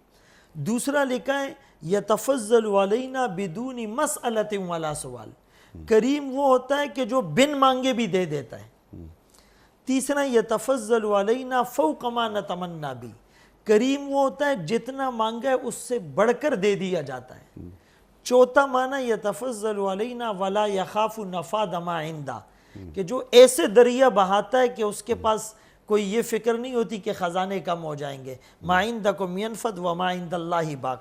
دوسرا لکھا ہے یتفضل علینا بدون مسئلۃ ولا سوال، کریم وہ ہوتا ہے کہ جو بن مانگے بھی دے دیتا ہے۔ تیسرا یتفضل علینا فوق ما نتمنی بھی، کریم وہ ہوتا ہے جتنا مانگا ہے اس سے بڑھ کر دے دیا جاتا ہے۔ چوتھا معنی یتفضل علینا ولا یخاف نفاد ما عندہ، کہ جو ایسے دریا بہاتا ہے کہ اس کے پاس کوئی یہ فکر نہیں ہوتی کہ خزانے کم ہو جائیں گے، ما عندکم ینفد وما عند اللہ باق۔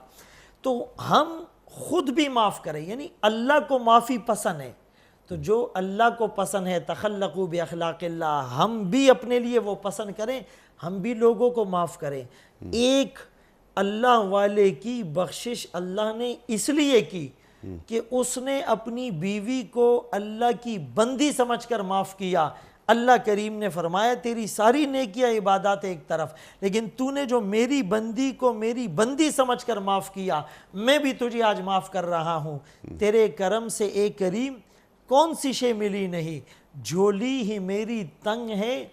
تو ہم خود بھی معاف کریں، یعنی اللہ کو معافی پسند ہے، تو جو اللہ کو پسند ہے تخلقوا باخلاق اللہ، ہم بھی اپنے لیے وہ پسند کریں، ہم بھی لوگوں کو معاف کریں۔ ایک اللہ والے کی بخشش اللہ نے اس لیے کی کہ اس نے اپنی بیوی کو اللہ کی بندی سمجھ کر معاف کیا۔ اللہ کریم نے فرمایا تیری ساری نیکیاں عبادات ایک طرف، لیکن تو نے جو میری بندی کو میری بندی سمجھ کر معاف کیا، میں بھی تجھے آج معاف کر رہا ہوں۔ تیرے کرم سے اے کریم کون سی شے ملی نہیں، جھولی ہی میری تنگ ہے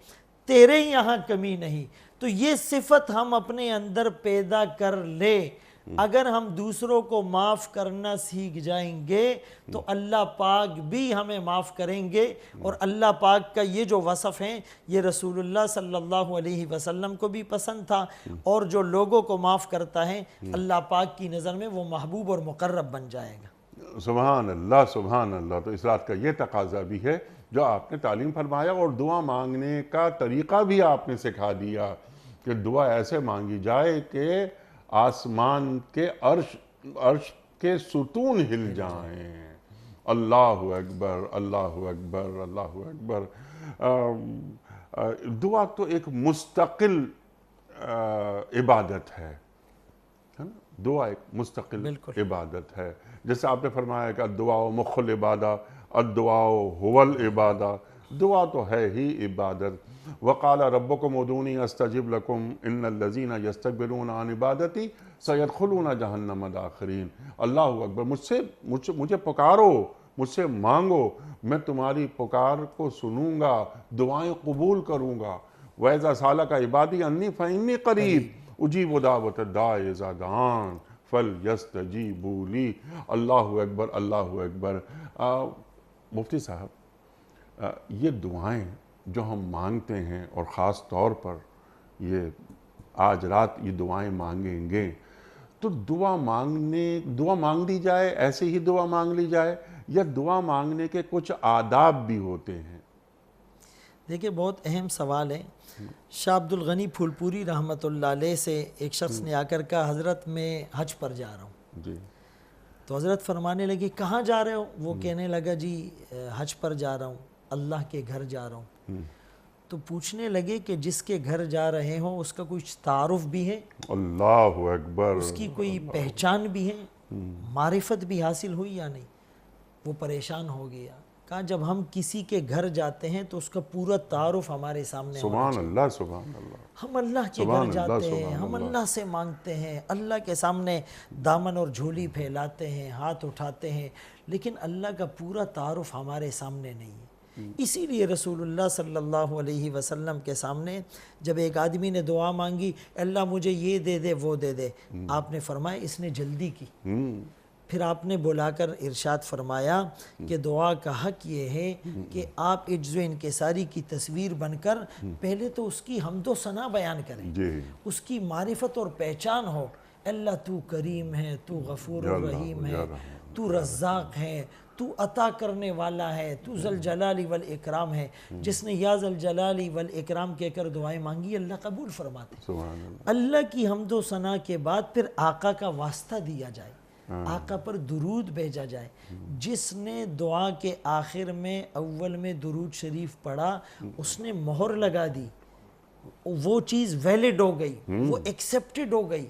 تیرے یہاں کمی نہیں۔ تو یہ صفت ہم اپنے اندر پیدا کر لے، اگر ہم دوسروں کو معاف کرنا سیکھ جائیں گے تو اللہ پاک بھی ہمیں معاف کریں گے۔ اور اللہ پاک کا یہ جو وصف ہیں یہ رسول اللہ صلی اللہ علیہ وسلم کو بھی پسند تھا، اور جو لوگوں کو معاف کرتا ہے اللہ پاک کی نظر میں وہ محبوب اور مقرب بن جائے گا۔ سبحان اللہ سبحان اللہ. تو اس رات کا یہ تقاضا بھی ہے جو آپ نے تعلیم فرمایا، اور دعا مانگنے کا طریقہ بھی آپ نے سکھا دیا کہ دعا ایسے مانگی جائے کہ آسمان کے عرش کے ستون ہل جائیں. اللہ اکبر اللہ اکبر اللہ اکبر. دعا تو ایک مستقل عبادت ہے نا؟ دعا ایک مستقل عبادت ہے. جیسے آپ نے فرمایا کہ الدعاء مخ العبادہ، الدعاء هو العبادہ. دعا تو ہے ہی عبادت. وقال ربکم ادعونی استجب لکم ان الذین یستکبرون عن عبادتی سیدخلون جہنم داخرین. اللہ اکبر. مجھے پکارو، مجھ سے مانگو، میں تمہاری پکار کو سنوں گا، دعائیں قبول کروں گا. وَإِذَا سَأَلَكَ عِبَادِي عَنِّي فَإِنِّي قَرِيبٌ أُجِيبُ دَعْوَةَ الدَّاعِ إِذَا دَعَانِ فَلْيَسْتَجِيبُوا لِي. اللہ اکبر اللہ اکبر. مفتی صاحب، یہ دعائیں جو ہم مانگتے ہیں، اور خاص طور پر یہ آج رات یہ دعائیں مانگیں گے، تو دعا مانگ لی جائے، ایسے ہی دعا مانگ لی جائے، یا دعا مانگنے کے کچھ آداب بھی ہوتے ہیں؟ دیکھیں، بہت اہم سوال ہے. شاہ عبد الغنی پھولپوری رحمۃ اللہ علیہ سے ایک شخص نے آ کر کہا، حضرت میں حج پر جا رہا ہوں. جی. تو حضرت فرمانے لگے، کہاں جا رہے ہو؟ وہ کہنے لگا، جی حج پر جا رہا ہوں، اللہ کے گھر جا رہا ہوں. تو پوچھنے لگے کہ جس کے گھر جا رہے ہوں اس کا کچھ تعارف بھی ہے؟ اللہ اکبر. اس کی کوئی پہچان بھی ہے؟ معرفت بھی حاصل ہوئی یا نہیں؟ وہ پریشان ہو گیا. کہا، جب ہم کسی کے گھر جاتے ہیں تو اس کا پورا تعارف ہمارے سامنے ہونا سبحان چاہیے. اللہ سبحان اللہ. ہم اللہ کے گھر جاتے ہیں، ہم اللہ سے مانگتے ہیں، اللہ کے سامنے دامن اور جھولی پھیلاتے ہیں، ہاتھ اٹھاتے ہیں، لیکن اللہ کا پورا تعارف ہمارے سامنے نہیں ہے. اسی لیے رسول اللہ صلی اللہ علیہ وسلم کے سامنے جب ایک آدمی نے دعا مانگی، اللہ مجھے یہ دے دے وہ دے دے، آپ نے فرمایا اس نے جلدی کی. پھر آپ نے بلا کر ارشاد فرمایا کہ دعا کا حق یہ ہے کہ آپ عجز و انکساری کی تصویر بن کر پہلے تو اس کی حمد و ثنا بیان کریں، اس کی معرفت اور پہچان ہو. اللہ تو کریم ہے، تو غفور الرحیم ہے، تو رزاق ہے، تو عطا کرنے والا ہے، تو ذوالجلال والاکرام ہے. جس نے یا ذوالجلال والاکرام کہہ کر دعائیں مانگی، اللہ قبول فرماتے. اللہ کی حمد و ثنا کے بعد پھر آقا کا واسطہ دیا جائے، آقا پر درود بھیجا جائے. جس نے دعا کے آخر میں اول میں درود شریف پڑھا، اس نے مہر لگا دی، وہ چیز ویلڈ ہو گئی، وہ ایکسیپٹڈ ہو گئی،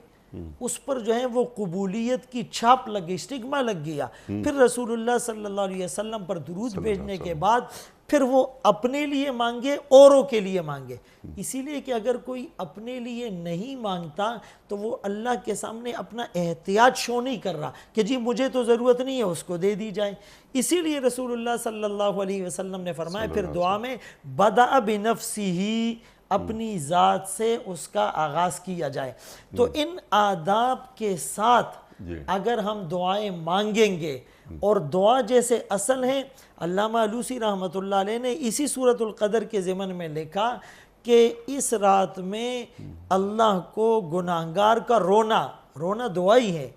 اس پر جو ہے وہ قبولیت کی چھاپ لگ گئی، اسٹگما لگ گیا. پھر رسول اللہ صلی اللہ علیہ وسلم پر درود بھیجنے کے بعد پھر وہ اپنے لیے مانگے، اوروں کے لیے مانگے. اسی لیے کہ اگر کوئی اپنے لیے نہیں مانگتا تو وہ اللہ کے سامنے اپنا احتیاط شو نہیں کر رہا کہ جی مجھے تو ضرورت نہیں ہے، اس کو دے دی جائے. اسی لیے رسول اللہ صلی اللہ علیہ وسلم نے فرمایا پھر دعا میں بدأ بنفسہ، اپنی ذات سے اس کا آغاز کیا جائے. تو ان آداب کے ساتھ اگر ہم دعائیں مانگیں گے، اور دعا جیسے اصل ہیں، علامہ علوسی رحمۃ اللہ علیہ نے اسی سورۃ القدر کے ضمن میں لکھا کہ اس رات میں اللہ کو گناہگار کا رونا دعائی ہے.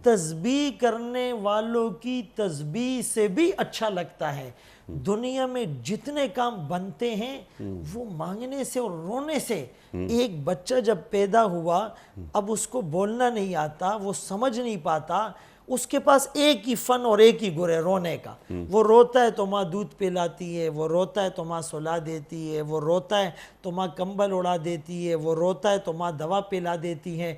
تسبیح کرنے والوں کی تسبیح سے بھی اچھا لگتا ہے. دنیا میں جتنے کام بنتے ہیں وہ مانگنے سے اور رونے سے. ایک بچہ جب پیدا ہوا، اب اس کو بولنا نہیں آتا، وہ سمجھ نہیں پاتا، اس کے پاس ایک ہی فن اور ایک ہی گر ہے رونے کا. وہ روتا ہے تو ماں دودھ پلاتی ہے، وہ روتا ہے تو ماں سلا دیتی ہے، وہ روتا ہے تو ماں کمبل اڑا دیتی ہے، وہ روتا ہے تو ماں دوا پلا دیتی ہے.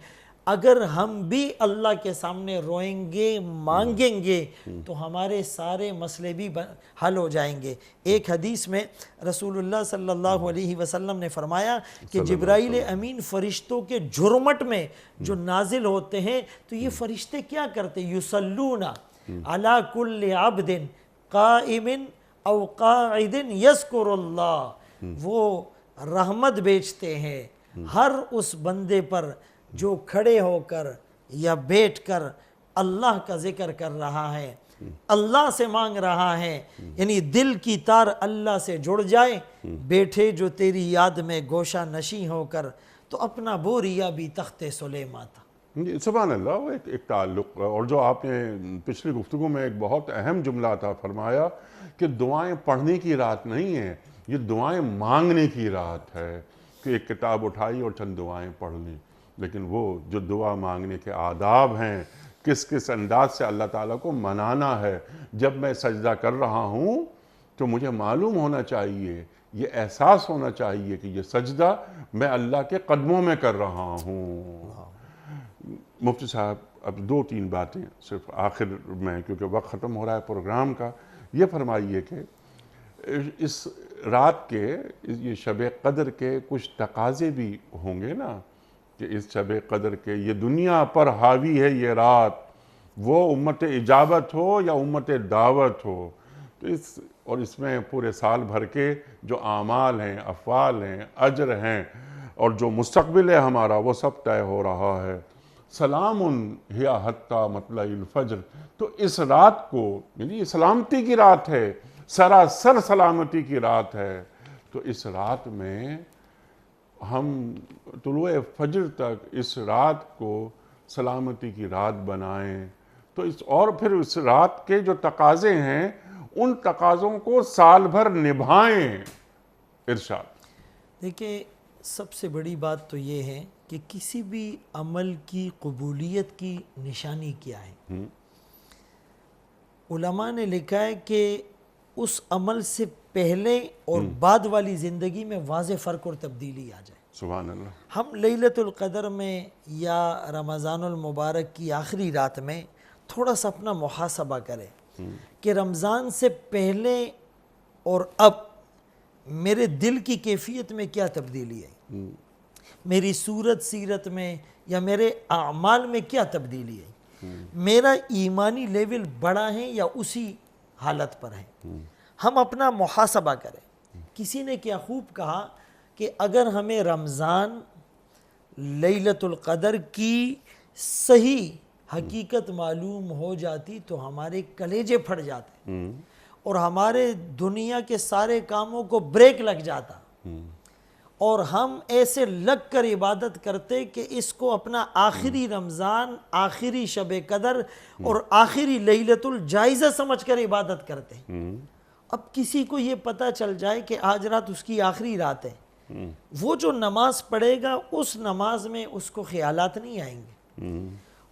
اگر ہم بھی اللہ کے سامنے روئیں گے، مانگیں گے، تو ہمارے سارے مسئلے بھی حل ہو جائیں گے. ایک حدیث میں رسول اللہ صلی اللہ علیہ وسلم نے فرمایا کہ جبرائیل امین فرشتوں کے جھرمٹ میں جو نازل ہوتے ہیں تو یہ فرشتے کیا کرتے؟ یصلون علی کل عبد قائم او قاعد یذکر اللہ. وہ رحمت بیچتے ہیں ہر اس بندے پر جو کھڑے ہو کر یا بیٹھ کر اللہ کا ذکر کر رہا ہے، اللہ سے مانگ رہا ہے. یعنی دل کی تار اللہ سے جڑ جائے. بیٹھے جو تیری یاد میں گوشہ نشیں ہو کر، تو اپنا بوریا بھی تخت سلیماں تھا. جی سبحان اللہ، وہ ایک تعلق، اور جو آپ نے پچھلی گفتگو میں ایک بہت اہم جملہ عطا فرمایا کہ دعائیں پڑھنے کی رات نہیں ہے، یہ دعائیں مانگنے کی رات ہے، کہ ایک کتاب اٹھائی اور چند دعائیں پڑھ لیں، لیکن وہ جو دعا مانگنے کے آداب ہیں، کس کس انداز سے اللہ تعالیٰ کو منانا ہے. جب میں سجدہ کر رہا ہوں تو مجھے معلوم ہونا چاہیے، یہ احساس ہونا چاہیے کہ یہ سجدہ میں اللہ کے قدموں میں کر رہا ہوں. مفتی صاحب اب 2-3 باتیں صرف آخر میں، کیونکہ وقت ختم ہو رہا ہے پروگرام کا، یہ فرمائیے کہ اس رات کے، یہ شب قدر کے کچھ تقاضے بھی ہوں گے نا، کہ اس شب قدر کے یہ دنیا پر حاوی ہے یہ رات، وہ امت اجابت ہو یا امت دعوت ہو، تو اس میں پورے سال بھر کے جو اعمال ہیں، افعال ہیں، اجر ہیں، اور جو مستقبل ہے ہمارا، وہ سب طے ہو رہا ہے. سلام ہی حتی مطلع الفجر. تو اس رات کو، یعنی سلامتی کی رات ہے، سراسر سلامتی کی رات ہے، تو اس رات میں ہم طلوع فجر تک اس رات کو سلامتی کی رات بنائیں. تو اور پھر اس رات کے جو تقاضے ہیں، ان تقاضوں کو سال بھر نبھائیں. ارشاد. دیکھیں، سب سے بڑی بات تو یہ ہے کہ کسی بھی عمل کی قبولیت کی نشانی کیا ہے. علماء نے لکھا ہے کہ اس عمل سے پہلے اور بعد والی زندگی میں واضح فرق اور تبدیلی آ جائے. سبحان اللہ. ہم لیلۃ القدر میں یا رمضان المبارک کی آخری رات میں تھوڑا سا اپنا محاسبہ کریں کہ رمضان سے پہلے اور اب میرے دل کی کیفیت میں کیا تبدیلی ہے، میری صورت سیرت میں یا میرے اعمال میں کیا تبدیلی ہے، میرا ایمانی لیول بڑا ہے یا اسی حالت پر ہے. ہم اپنا محاسبہ کریں. کسی نے کیا خوب کہا کہ اگر ہمیں رمضان لیلۃ القدر کی صحیح حقیقت معلوم ہو جاتی تو ہمارے کلیجے پھٹ جاتے اور ہمارے دنیا کے سارے کاموں کو بریک لگ جاتا، اور ہم ایسے لگ کر عبادت کرتے کہ اس کو اپنا آخری رمضان، آخری شب قدر اور آخری لیلۃ الجائزہ سمجھ کر عبادت کرتے. اب کسی کو یہ پتہ چل جائے کہ آج رات اس کی آخری رات ہے، وہ جو نماز پڑھے گا اس نماز میں اس کو خیالات نہیں آئیں گے،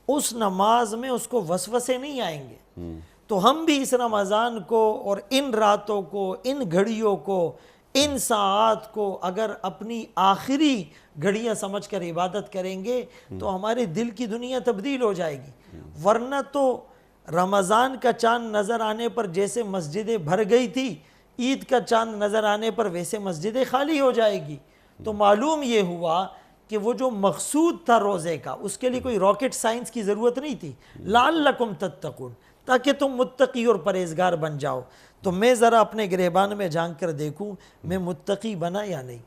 اس نماز میں اس کو وسوسے نہیں آئیں گے. تو ہم بھی اس رمضان کو اور ان راتوں کو، ان گھڑیوں کو، ان ساعات کو اگر اپنی آخری گھڑیاں سمجھ کر عبادت کریں گے تو ہمارے دل کی دنیا تبدیل ہو جائے گی. ورنہ تو رمضان کا چاند نظر آنے پر جیسے مسجدیں بھر گئی تھی، عید کا چاند نظر آنے پر ویسے مسجدیں خالی ہو جائے گی. تو معلوم یہ ہوا کہ وہ جو مقصود تھا روزے کا، اس کے لیے کوئی راکٹ سائنس کی ضرورت نہیں تھی. لعلکم تتقون، تاکہ تم متقی اور پرہیزگار بن جاؤ. تو میں ذرا اپنے گریبان میں جھانک کر دیکھوں میں متقی بنا یا نہیں،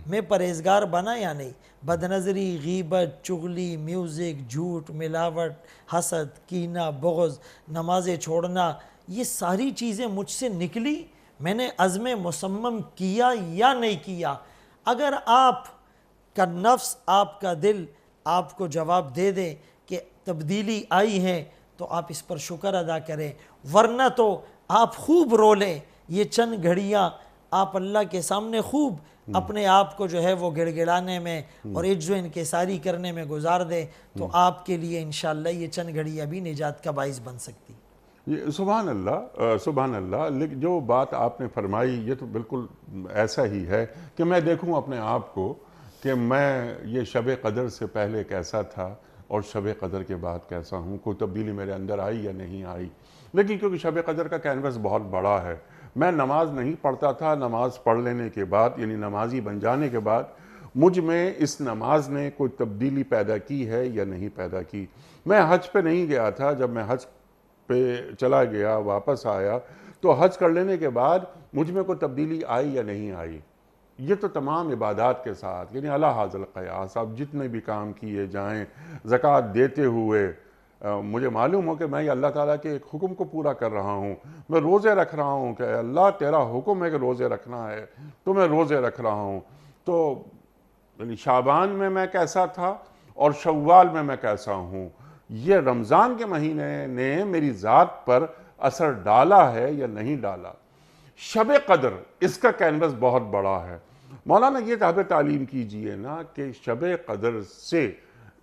میں پرہیزگار بنا یا نہیں. بدنظری، غیبت، چغلی، میوزک، جھوٹ، ملاوٹ، حسد، کینہ، بغض، نمازیں چھوڑنا، یہ ساری چیزیں مجھ سے نکلی، میں نے عزم مصمم کیا یا نہیں کیا. اگر آپ کا نفس، آپ کا دل آپ کو جواب دے دے کہ تبدیلی آئی ہے تو آپ اس پر شکر ادا کریں، ورنہ تو آپ خوب رو لیں. یہ چند گھڑیاں آپ اللہ کے سامنے خوب اپنے آپ کو جو ہے وہ گڑ گڑانے میں اور عجز و انکساری کرنے میں گزار دیں، تو آپ کے لیے انشاءاللہ یہ چند گھڑیاں بھی نجات کا باعث بن سکتی. سبحان اللہ، سبحان اللہ. لیکن جو بات آپ نے فرمائی یہ تو بالکل ایسا ہی ہے کہ میں دیکھوں اپنے آپ کو کہ میں یہ شب قدر سے پہلے کیسا تھا اور شب قدر کے بعد کیسا ہوں، کوئی تبدیلی میرے اندر آئی یا نہیں آئی. لیکن کیونکہ شب قدر کا کینوس بہت بڑا ہے، میں نماز نہیں پڑھتا تھا. نماز پڑھ لینے کے بعد، یعنی نمازی بن جانے کے بعد، مجھ میں اس نماز نے کوئی تبدیلی پیدا کی ہے یا نہیں پیدا کی. میں حج پہ نہیں گیا تھا. جب میں حج پہ چلا گیا، واپس آیا، تو حج کر لینے کے بعد مجھ میں کوئی تبدیلی آئی یا نہیں آئی. یہ تو تمام عبادات کے ساتھ، یعنی علی حاضر القیاس آپ جتنے بھی کام کیے جائیں، زکوٰۃ دیتے ہوئے مجھے معلوم ہو کہ میں اللہ تعالیٰ کے ایک حکم کو پورا کر رہا ہوں. میں روزے رکھ رہا ہوں کہ اللہ تیرا حکم ہے کہ روزے رکھنا ہے تو میں روزے رکھ رہا ہوں. تو یعنی شعبان میں کیسا تھا اور شوال میں کیسا ہوں، یہ رمضان کے مہینے نے میری ذات پر اثر ڈالا ہے یا نہیں ڈالا۔ شب قدر اس کا کینوس بہت بڑا ہے۔ مولانا یہ ہمیں تعلیم کیجئے نا کہ شب قدر سے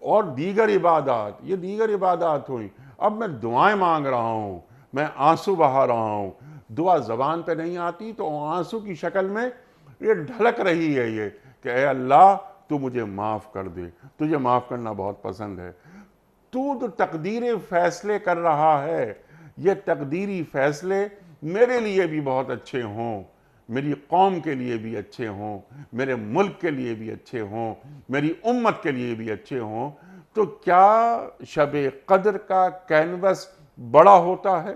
اور دیگر عبادات، یہ دیگر عبادات ہوئیں، اب میں دعائیں مانگ رہا ہوں، میں آنسو بہا رہا ہوں، دعا زبان پہ نہیں آتی تو آنسو کی شکل میں یہ ڈھلک رہی ہے یہ کہ اے اللہ تو مجھے معاف کر دے، تجھے معاف کرنا بہت پسند ہے۔ تو تقدیر فیصلے کر رہا ہے، یہ تقدیری فیصلے میرے لیے بھی بہت اچھے ہوں، میری قوم کے لیے بھی اچھے ہوں، میرے ملک کے لیے بھی اچھے ہوں، میری امت کے لیے بھی اچھے ہوں، تو کیا شب قدر کا کینوس بڑا ہوتا ہے؟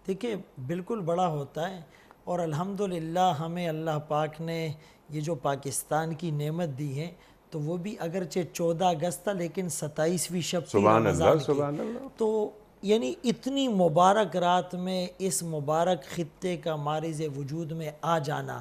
دیکھیں بالکل بڑا ہوتا ہے، اور الحمدللہ ہمیں اللہ پاک نے یہ جو پاکستان کی نعمت دی ہے تو وہ بھی اگرچہ 14 اگست تھا لیکن 27ویں شب تھی سبحان رمضان اللہ، کی، سبحان اللہ۔ تو یعنی اتنی مبارک رات میں اس مبارک خطے کا مارز وجود میں آ جانا،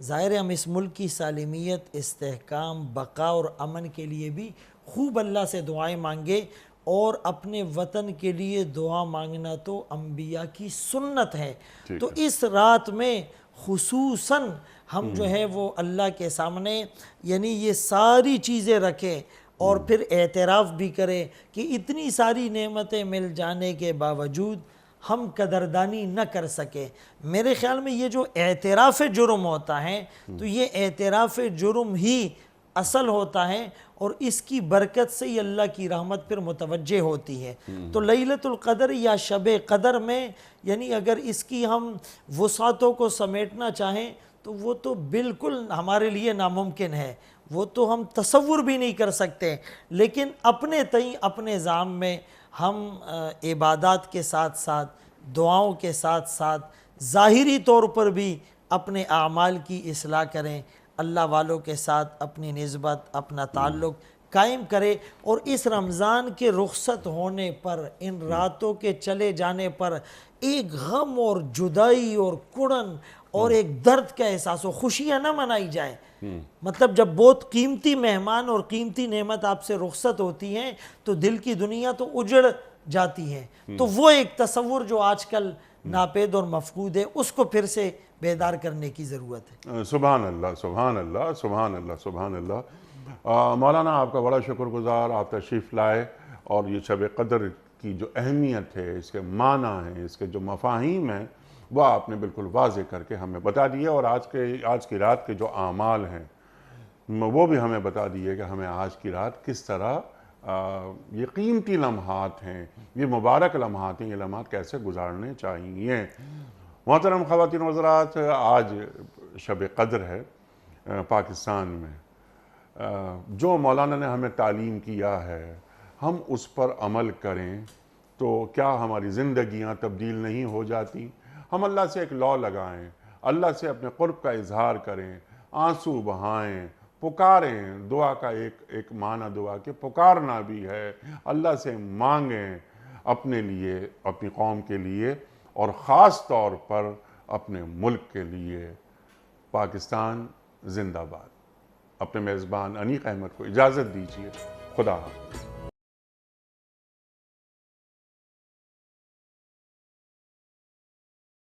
ظاہر ہے ہم اس ملک کی سالمیت، استحکام، بقا اور امن کے لیے بھی خوب اللہ سے دعائیں مانگے، اور اپنے وطن کے لیے دعا مانگنا تو انبیاء کی سنت ہے۔ تو اس رات میں خصوصاً ہم جو ہے وہ اللہ کے سامنے یعنی یہ ساری چیزیں رکھیں اور پھر اعتراف بھی کریں کہ اتنی ساری نعمتیں مل جانے کے باوجود ہم قدردانی نہ کر سکے۔ میرے خیال میں یہ جو اعتراف جرم ہوتا ہے تو یہ اعتراف جرم ہی اصل ہوتا ہے، اور اس کی برکت سے ہی اللہ کی رحمت پھر متوجہ ہوتی ہے۔ تو لیلۃ القدر یا شب قدر میں یعنی اگر اس کی ہم وسعتوں کو سمیٹنا چاہیں تو وہ تو بالکل ہمارے لیے ناممکن ہے، وہ تو ہم تصور بھی نہیں کر سکتے، لیکن اپنے تئیں اپنے ذام میں ہم عبادات کے ساتھ ساتھ دعاؤں کے ساتھ ساتھ ظاہری طور پر بھی اپنے اعمال کی اصلاح کریں، اللہ والوں کے ساتھ اپنی نسبت، اپنا تعلق قائم کرے، اور اس رمضان کے رخصت ہونے پر، ان راتوں کے چلے جانے پر ایک غم اور جدائی اور کڑن اور ایک درد کا احساس ہو، خوشیاں نہ منائی جائیں۔ مطلب جب بہت قیمتی مہمان اور قیمتی نعمت آپ سے رخصت ہوتی ہیں تو دل کی دنیا تو اجڑ جاتی ہے، تو وہ ایک تصور جو آج کل ناپید اور مفقود ہے اس کو پھر سے بیدار کرنے کی ضرورت ہے۔ سبحان اللہ، سبحان اللہ، سبحان اللہ، سبحان اللہ۔ مولانا آپ کا بڑا شکر گزار، آپ تشریف لائے اور یہ شب قدر کی جو اہمیت ہے، اس کے معنی ہیں، اس کے جو مفاہیم ہیں، وہ آپ نے بالکل واضح کر کے ہمیں بتا دیے، اور آج کی رات کے جو اعمال ہیں وہ بھی ہمیں بتا دیے کہ ہمیں آج کی رات کس طرح یہ قیمتی لمحات ہیں، یہ مبارک لمحات ہیں، یہ لمحات کیسے گزارنے چاہیے۔ محترم خواتین و حضرات، آج شب قدر ہے پاکستان میں۔ جو مولانا نے ہمیں تعلیم کیا ہے ہم اس پر عمل کریں تو کیا ہماری زندگیاں تبدیل نہیں ہو جاتی؟ ہم اللہ سے ایک لو لگائیں، اللہ سے اپنے قرب کا اظہار کریں، آنسو بہائیں، پکاریں۔ دعا کا ایک معنی دعا کہ پکارنا بھی ہے، اللہ سے مانگیں اپنے لیے، اپنی قوم کے لیے، اور خاص طور پر اپنے ملک کے لیے۔ پاکستان زندہ باد۔ اپنے میزبان انیق احمد کو اجازت دیجیے۔ خدا حافظ۔